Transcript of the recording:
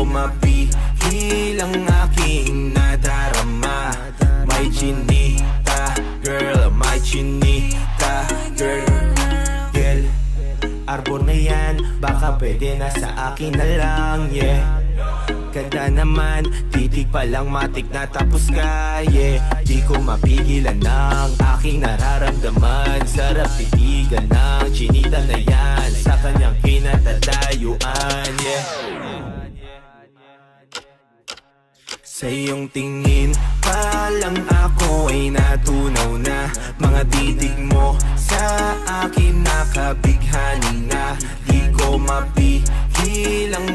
ko mapihil ang aking nadarama. May chinita, girl, may chinita, girl. Arbor na yan, baka pwede na sa akin na lang, yeah. Ganda naman, titig pa lang matik na tapos ka, yeah. Di ko mapigilan ng aking nararamdaman. Sarap titigan ng chinita na yan sa kanyang kinatatayuan, yeah. Sa iyong tingin pa lang ako ay natunaw na. Mga titig mo sa akin nakabighani na. Di ko mapihil ang